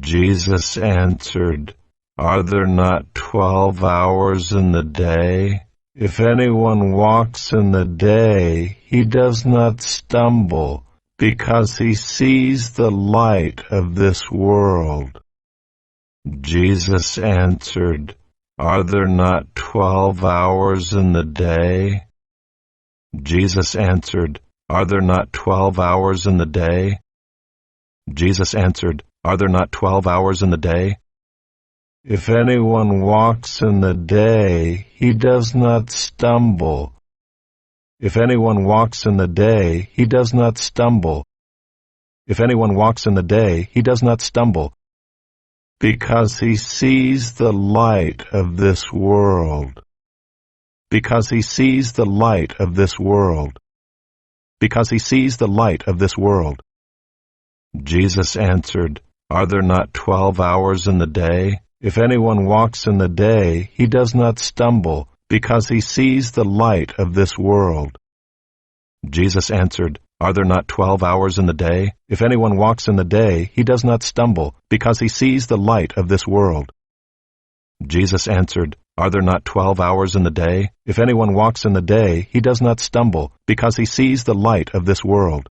Jesus answered, Are there not 12 hours in the day? If anyone walks in the day, he does not stumble, because he sees the light of this world. Jesus answered, Are there not 12 hours in the day? Jesus answered, Are there not 12 hours in the day? Jesus answered, Are there not 12 hours in the day? If anyone walks in the day, he does not stumble. If anyone walks in the day, he does not stumble. If anyone walks in the day, he does not stumble, because he sees the light of this world. Because he sees the light of this world. Because he sees the light of this world. Jesus answered, Are there not 12 hours in the day? If anyone walks in the day, he does not stumble, because he sees the light of this world. Jesus answered, Are there not 12 hours in the day? If anyone walks in the day, he does not stumble, because he sees the light of this world. Jesus answered, Are there not 12 hours in the day? If anyone walks in the day, he does not stumble, because he sees the light of this world.